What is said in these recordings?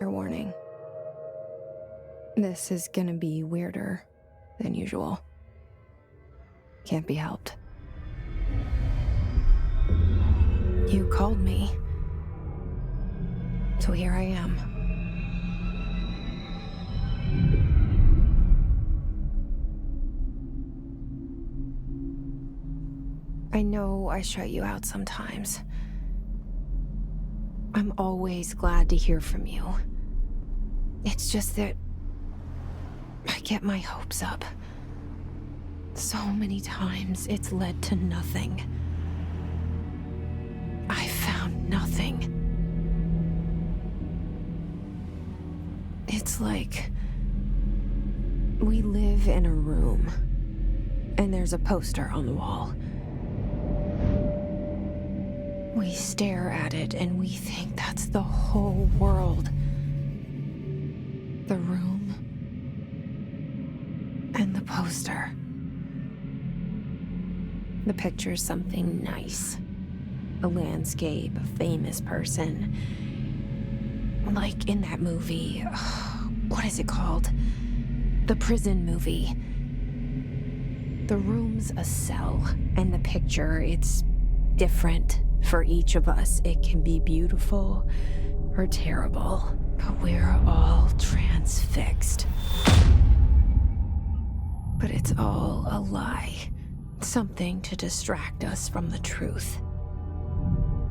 Fair warning. This is gonna be weirder than usual. Can't be helped. You called me. So here I am. I know I shut you out sometimes. I'm always glad to hear from you. It's just that I get my hopes up. So many times it's led to nothing. I found nothing. It's like we live in a room, and there's a poster on the wall. We stare at it and we think that's the whole world. The room and the poster. The picture's something nice. A landscape, a famous person. Like in that movie, what is it called? The prison movie. The room's a cell, and the picture, it's different for each of us. It can be beautiful or terrible, but we're all transfixed. But it's all a lie. Something to distract us from the truth.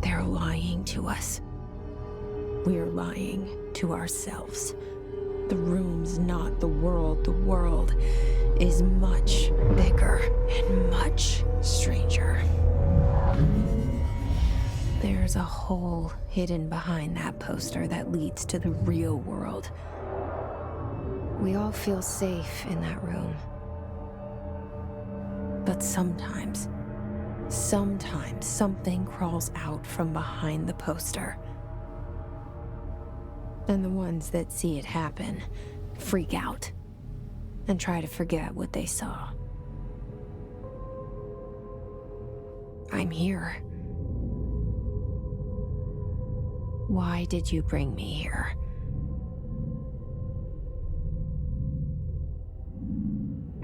They're lying to us. We're lying to ourselves. The room's not the world. The world is much bigger and much stranger. There's a hole hidden behind that poster that leads to the real world. We all feel safe in that room. But sometimes something crawls out from behind the poster. And the ones that see it happen freak out and try to forget what they saw. I'm here. Why did you bring me here?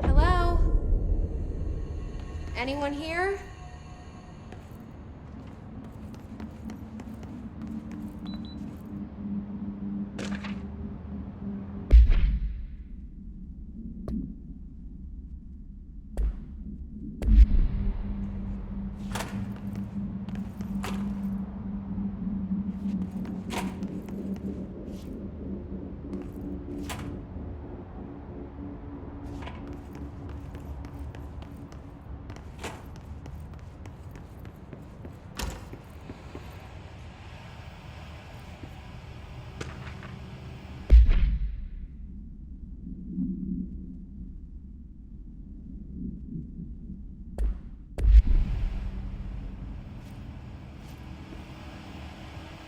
Hello? Anyone here?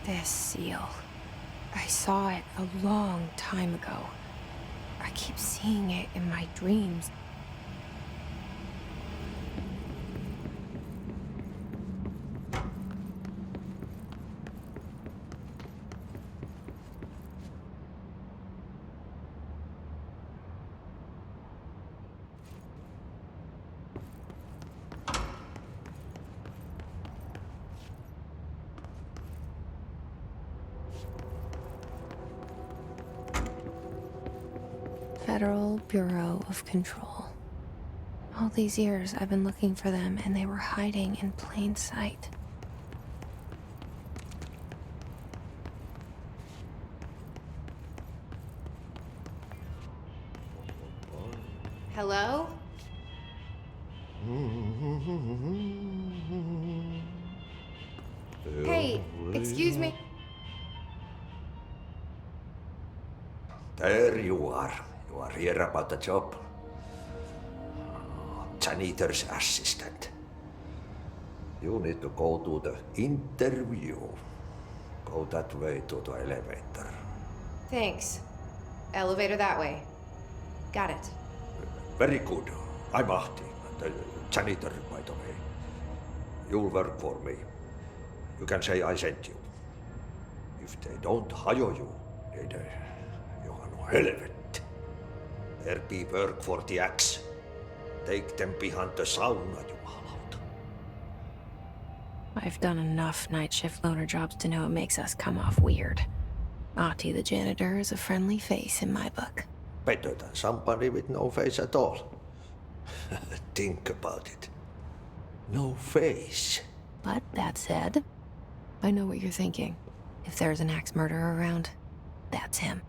This seal. I saw it a long time ago. I keep seeing it in my dreams. Federal Bureau of Control. All these years I've been looking for them, and they were hiding in plain sight. Hello? Hey, excuse me. There you are. You are here about the job. Janitor's assistant. You need to go to the interview. Go that way to the elevator. Thanks. Elevator that way. Got it. Very good. I'm Ahti, the janitor, by the way. You'll work for me. You can say I sent you. If they don't hire you, Payday. Johan och helvete. RP work for the axe. Take them behind the sauna, jumalauta. I've done enough night shift loner jobs to know it makes us come off weird. Ahti the janitor is a friendly face in my book. Better than somebody with no face at all. Think about it. No face. But that said, I know what you're thinking. If there's an axe murderer around, that's him.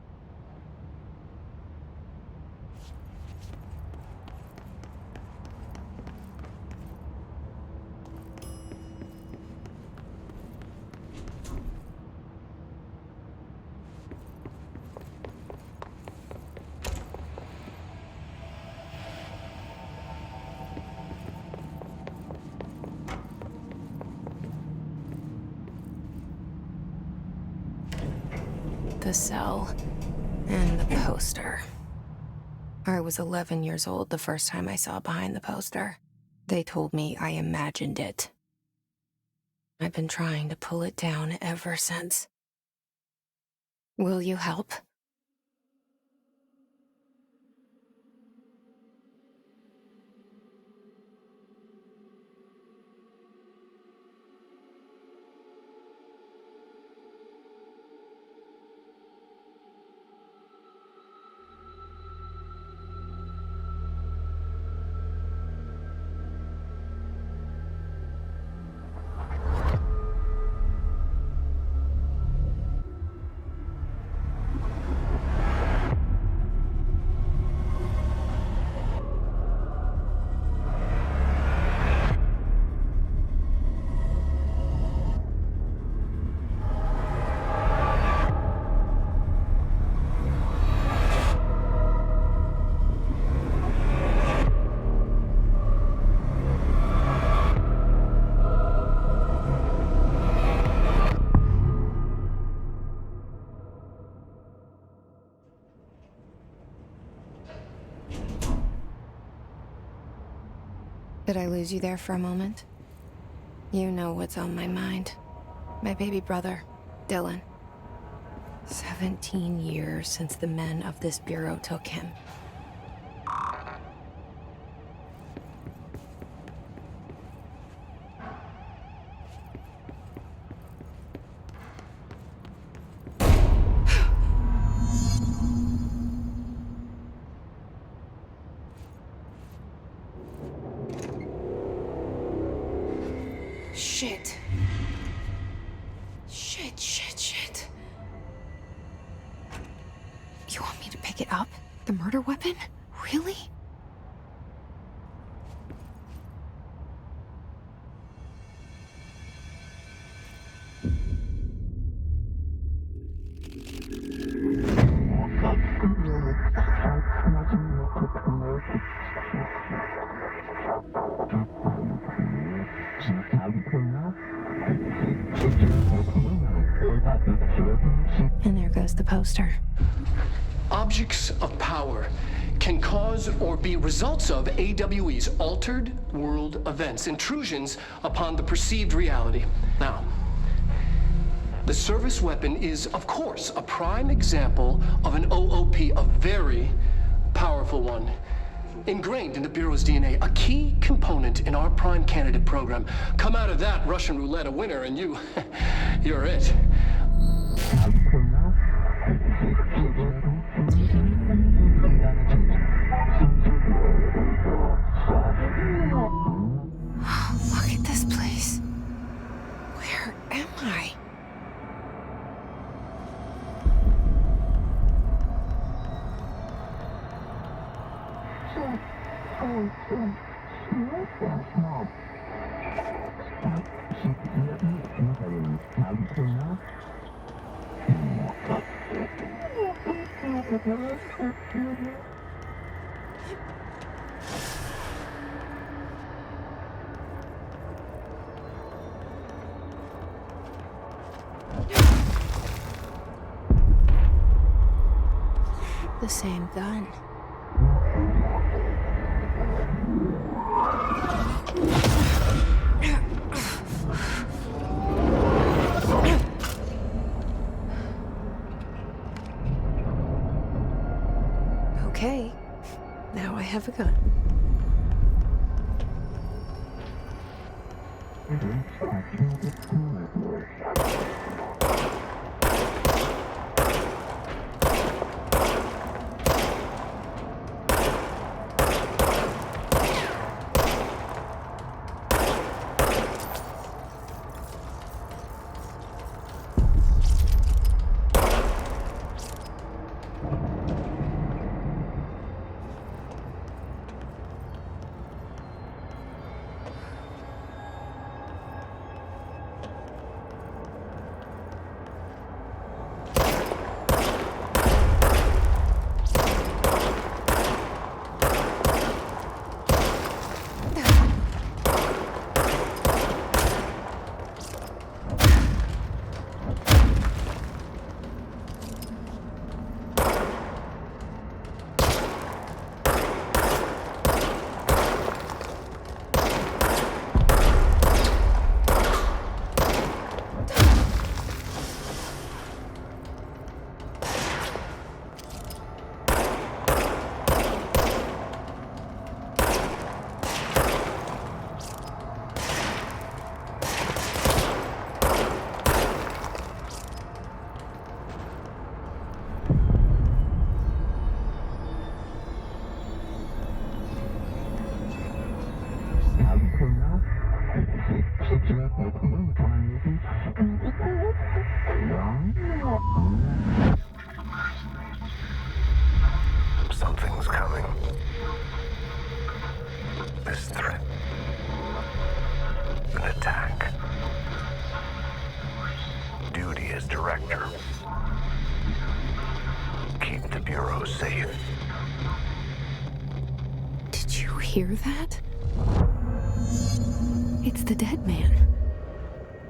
The cell and the poster. I was 11 years old the first time I saw behind the poster. They told me I imagined it. I've been trying to pull it down ever since. Will you help? Did I lose you there for a moment? You know what's on my mind. My baby brother, Dylan. 17 years since the men of this bureau took him. Shit. Shit. You want me to pick it up? The murder weapon? Really? And there goes the poster. Objects of power can cause or be results of AWE's altered world events, intrusions upon the perceived reality. Now, the service weapon is, of course, a prime example of an OOP, a very powerful one. Ingrained in the Bureau's DNA, a key component in our prime candidate program. Come out of that Russian roulette a winner and you're it. Look at this place. Where am I? The same gun. Okay, now I have a gun. Something's coming. This threat. An attack. Duty as director. Keep the Bureau safe. Did you hear that? It's the dead man.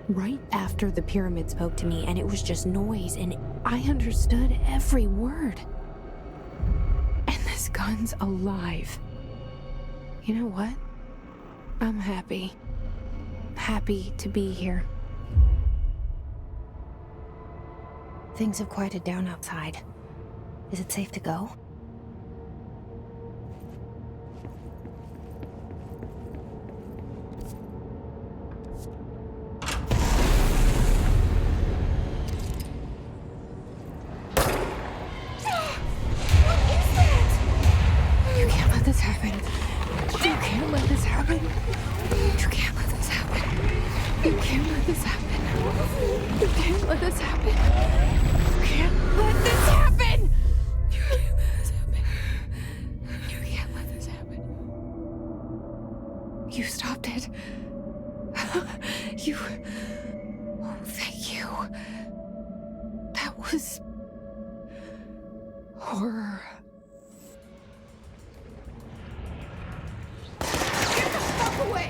Right after the pyramid spoke to me, and it was just noise, and I understood every word. And this gun's alive. You know what? I'm happy. Happy to be here. Things have quieted down outside. Is it safe to go? You can't let this happen. You can't let this happen. You can't let this happen. You can't let this happen. You can't let this happen. You can't let this happen. You can't let this happen. You can't let this happen. You stopped it. You. Oh, thank you. That was horror. Get the fuck away!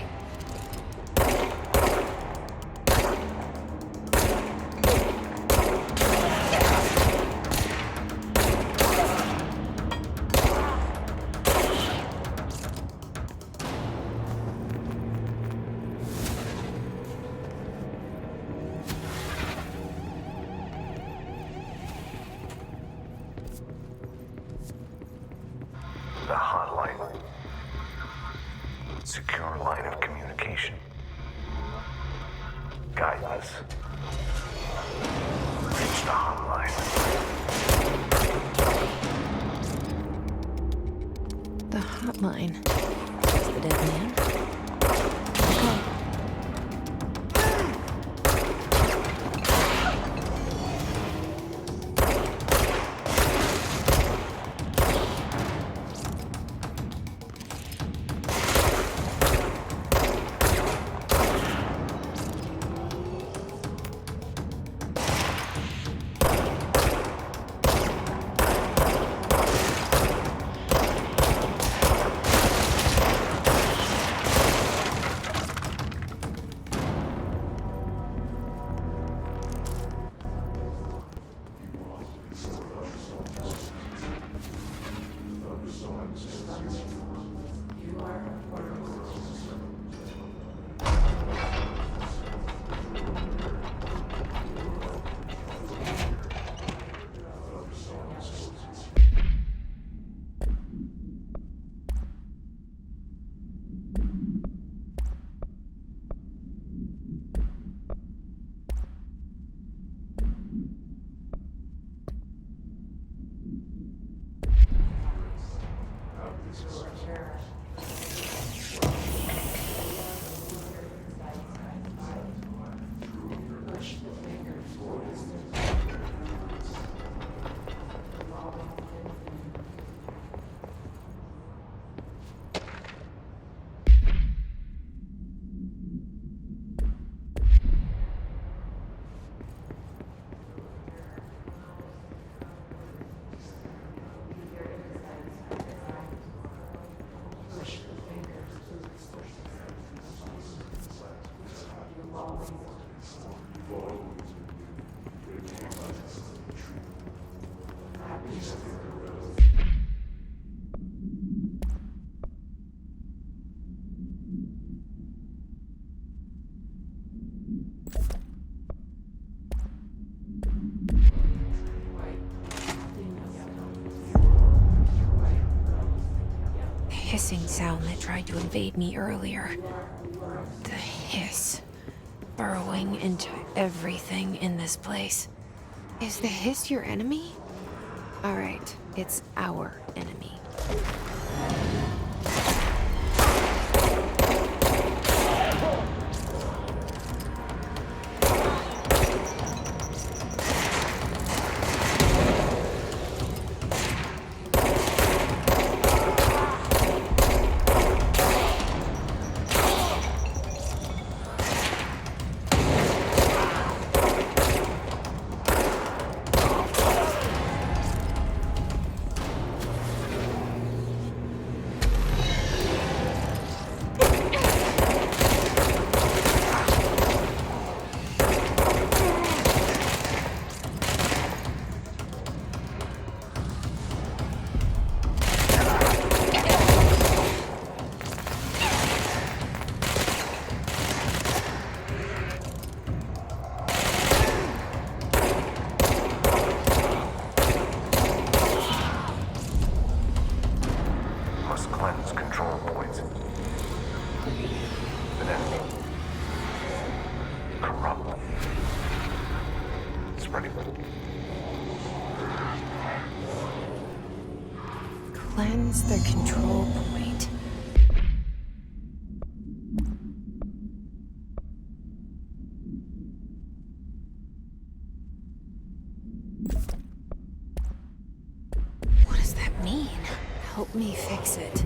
The hotline. Secure line of communication. Guidance. Reach the hotline. The hotline. That's the dead man. Okay. The hissing sound that tried to invade me earlier. The hiss. Burrowing into everything in this place. Is the hiss your enemy? Alright, it's our enemy. Must cleanse control points. An enemy. Corrupt. Spreading. Cleanse the control point. What does that mean? Help me fix it.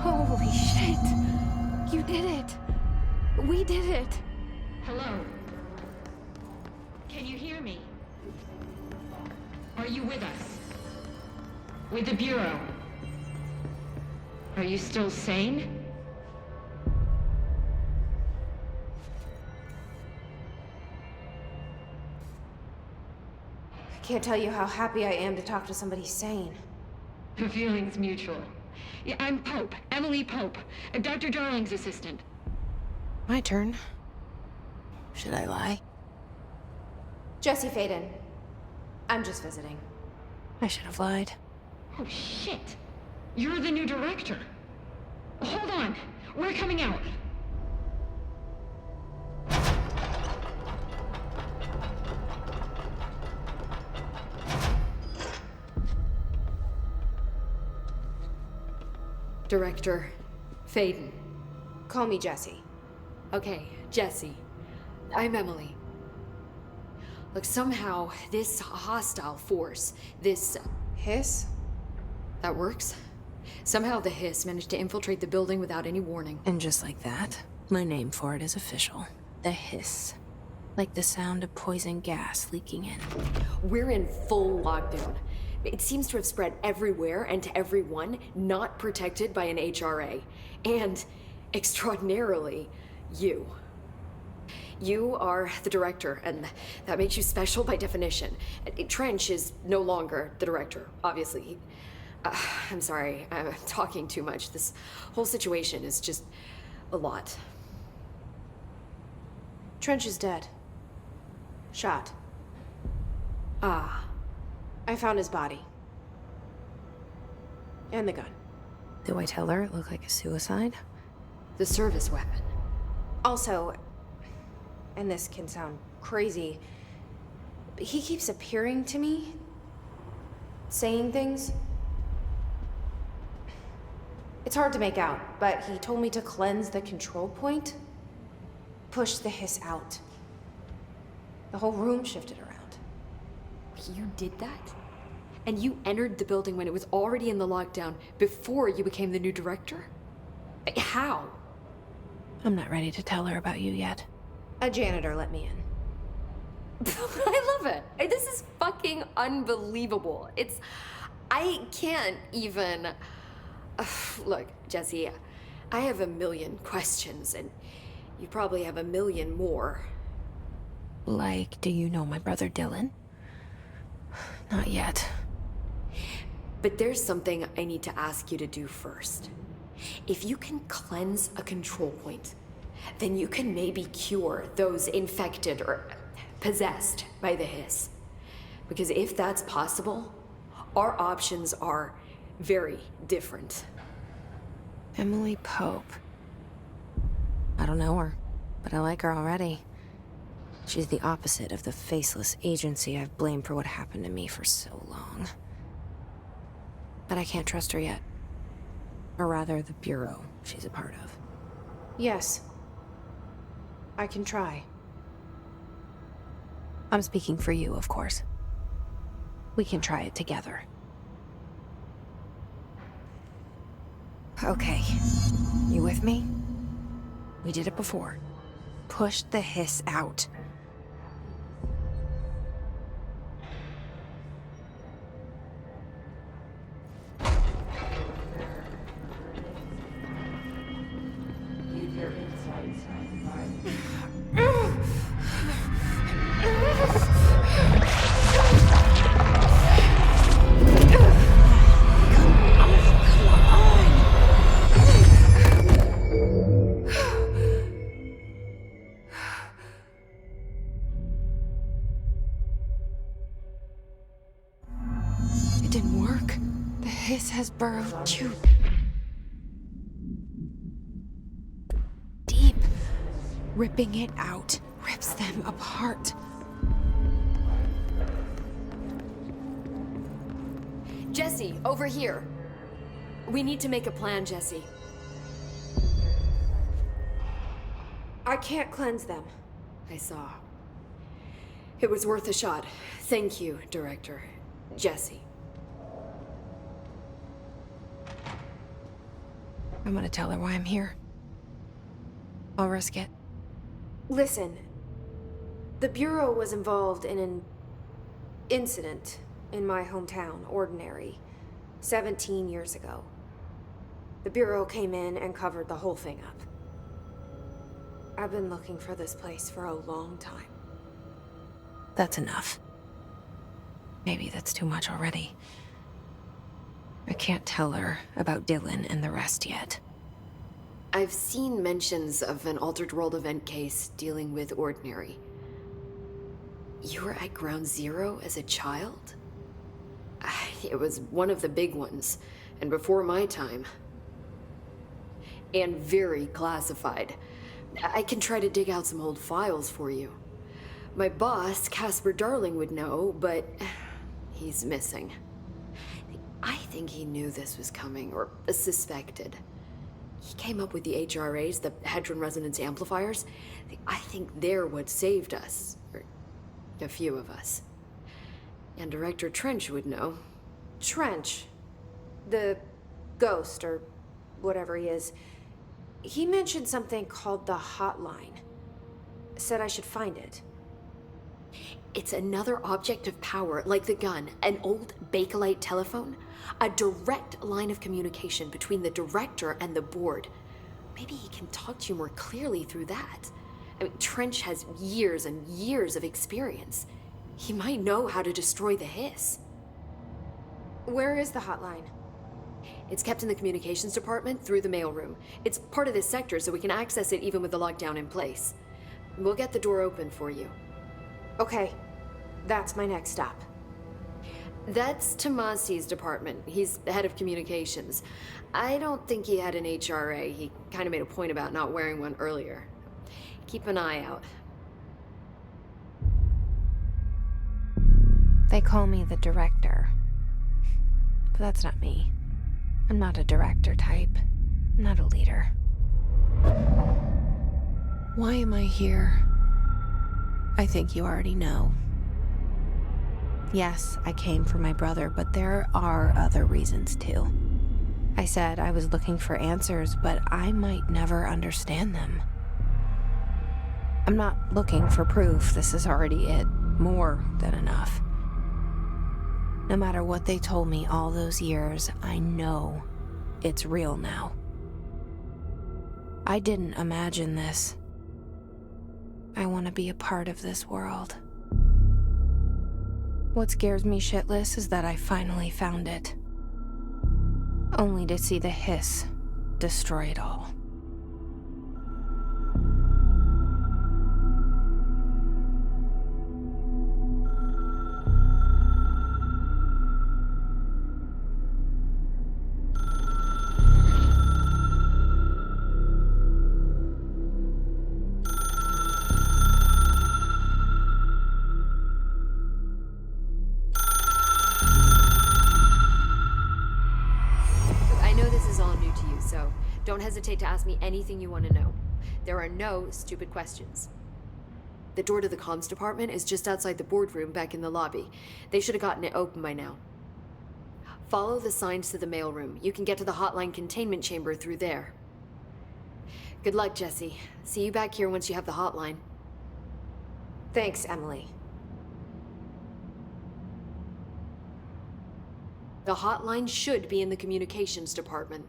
Holy shit! You did it! We did it! Hello? Can you hear me? Are you with us? With the Bureau? Are you still sane? I can't tell you how happy I am to talk to somebody sane. The feeling's mutual. Yeah, I'm Pope, Emily Pope, Dr. Darling's assistant. My turn. Should I lie? Jesse Faden. I'm just visiting. I should have lied. Oh, shit. You're the new director. Hold on. We're coming out. Director Faden. Call me Jesse. Okay, Jesse. I'm Emily. Look, somehow this hostile force, this... Hiss? that works? Somehow the hiss managed to infiltrate the building without any warning. And just like that, my name for it is official. The hiss. Like the sound of poison gas leaking in. We're in full lockdown. It seems to have spread everywhere and to everyone not protected by an HRA. And, extraordinarily, you. You are the director, and that makes you special by definition. Trench is no longer the director, obviously. I'm sorry, I'm talking too much. This whole situation is just a lot. Trench is dead. Shot. Ah. I found his body. And the gun. Do I tell her it looked like a suicide? The service weapon. Also, and this can sound crazy, but he keeps appearing to me, saying things. It's hard to make out, but he told me to cleanse the control point, push the hiss out. The whole room shifted around. You did that? And you entered the building when it was already in the lockdown before you became the new director? How? I'm not ready to tell her about you yet. A janitor let me in. I love it. This is fucking unbelievable. I can't even... Look, Jesse, I have a million questions, and you probably have a million more. Like, do you know my brother Dylan? Not yet. But there's something I need to ask you to do first. If you can cleanse a control point, then you can maybe cure those infected or possessed by the hiss. Because if that's possible, our options are very different. Emily Pope. I don't know her, but I like her already. She's the opposite of the faceless agency I've blamed for what happened to me for so long. But I can't trust her yet. Or rather, the Bureau she's a part of. Yes. I can try. I'm speaking for you, of course. We can try it together. Okay. You with me? We did it before. Push the hiss out. It didn't work. The hiss has burrowed too deep. Ripping it out rips them apart. Jesse, over here. We need to make a plan, Jesse. I can't cleanse them. I saw. It was worth a shot. Thank you, Director. Jesse. I'm gonna tell her why I'm here. I'll risk it. Listen, the Bureau was involved in an incident in my hometown, Ordinary, 17 years ago. The Bureau came in and covered the whole thing up. I've been looking for this place for a long time. That's enough. Maybe that's too much already. I can't tell her about Dylan and the rest yet. I've seen mentions of an Altered World event case dealing with Ordinary. You were at Ground Zero as a child? It was one of the big ones, and before my time. And very classified. I can try to dig out some old files for you. My boss, Casper Darling, would know, but he's missing. I think he knew this was coming, or suspected. He came up with the HRAs, the Hadron Resonance Amplifiers. I think they're what saved us, or a few of us. And Director Trench would know. Trench, the ghost, or whatever he is, he mentioned something called the Hotline. Said I should find it. It's another object of power, like the gun, an old Bakelite telephone, a direct line of communication between the director and the board. Maybe he can talk to you more clearly through that. I mean, Trench has years and years of experience. He might know how to destroy the hiss. Where is the hotline? It's kept in the communications department through the mailroom. It's part of this sector, so we can access it even with the lockdown in place. We'll get the door open for you. Okay, that's my next stop. That's Tomasi's department. He's the head of communications. I don't think he had an HRA. He kind of made a point about not wearing one earlier. Keep an eye out. They call me the director. But that's not me. I'm not a director type. I'm not a leader. Why am I here? I think you already know. Yes, I came for my brother, but there are other reasons too. I said I was looking for answers, but I might never understand them. I'm not looking for proof. This is already it. More than enough. No matter what they told me all those years, I know it's real now. I didn't imagine this. I want to be a part of this world. What scares me shitless is that I finally found it. Only to see the hiss destroy it all. I know this is all new to you, so don't hesitate to ask me anything you want to know. There are no stupid questions. The door to the comms department is just outside the boardroom back in the lobby. They should have gotten it open by now. Follow the signs to the mailroom. You can get to the hotline containment chamber through there. Good luck, Jesse. See you back here once you have the hotline. Thanks, Emily. The hotline should be in the communications department.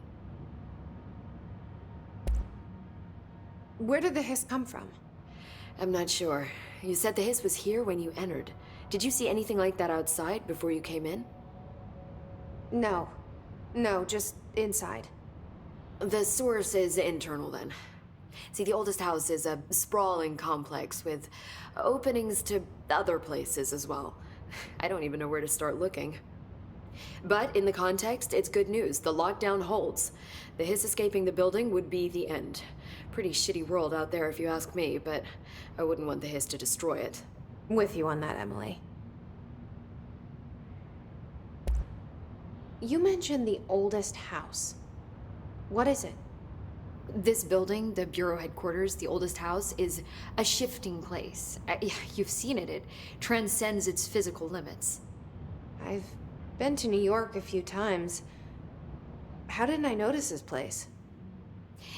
Where did the hiss come from? I'm not sure. You said the hiss was here when you entered. Did you see anything like that outside before you came in? No. No, just inside. The source is internal then. See, the oldest house is a sprawling complex with openings to other places as well. I don't even know where to start looking. But in the context, it's good news. The lockdown holds. The hiss escaping the building would be the end. Pretty shitty world out there if you ask me, but I wouldn't want the hiss to destroy it. With you on that, Emily. You mentioned the oldest house. What is it? This building, the Bureau headquarters, the oldest house, is a shifting place. You've seen it. It transcends its physical limits. I've been to New York a few times. How didn't I notice this place?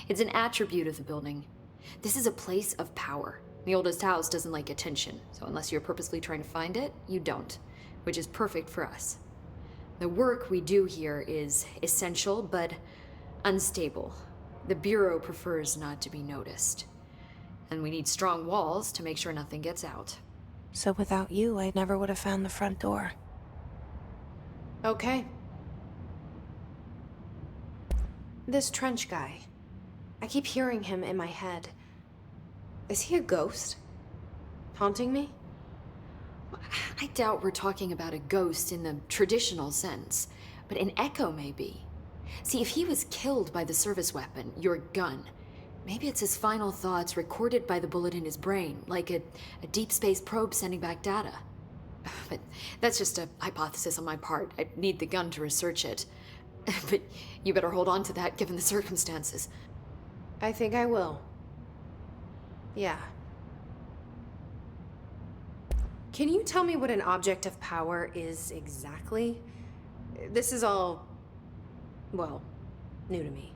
It's an attribute of the building. This is a place of power. The oldest house doesn't like attention, so unless you're purposely trying to find it, you don't, which is perfect for us. The work we do here is essential, but unstable. The Bureau prefers not to be noticed. And we need strong walls to make sure nothing gets out. So without you, I never would have found the front door. Okay. This Trench guy. I keep hearing him in my head. Is he a ghost? Haunting me? I doubt we're talking about a ghost in the traditional sense, but an echo maybe. See, if he was killed by the service weapon, your gun, maybe it's his final thoughts recorded by the bullet in his brain, like a deep space probe sending back data. But that's just a hypothesis on my part. I need the gun to research it. But you better hold on to that given the circumstances. I think I will. Yeah. Can you tell me what an object of power is exactly? This is all, well, new to me.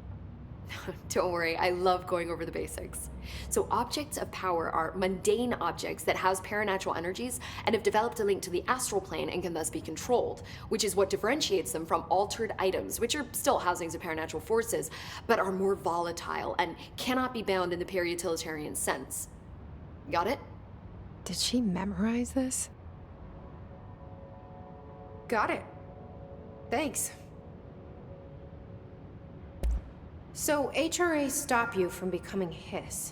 Don't worry, I love going over the basics. So objects of power are mundane objects that house paranatural energies and have developed a link to the astral plane and can thus be controlled, which is what differentiates them from altered items, which are still housings of paranatural forces, but are more volatile and cannot be bound in the peri-utilitarian sense. Got it? Did she memorize this? Got it. Thanks. So HRA stop you from becoming Hiss?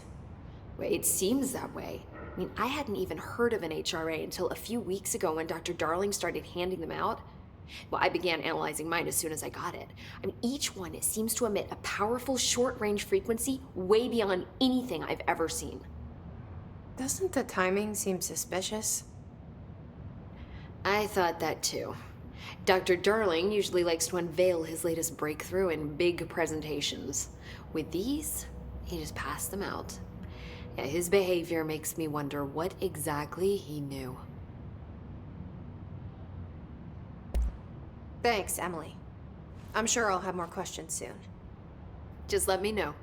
Well, it seems that way. I mean, I hadn't even heard of an HRA until a few weeks ago when Dr. Darling started handing them out. Well, I began analyzing mine as soon as I got it. I mean, each one seems to emit a powerful short-range frequency way beyond anything I've ever seen. Doesn't the timing seem suspicious? I thought that too. Dr. Darling usually likes to unveil his latest breakthrough in big presentations. With these, he just passed them out. Yeah, his behavior makes me wonder what exactly he knew. Thanks, Emily. I'm sure I'll have more questions soon. Just let me know.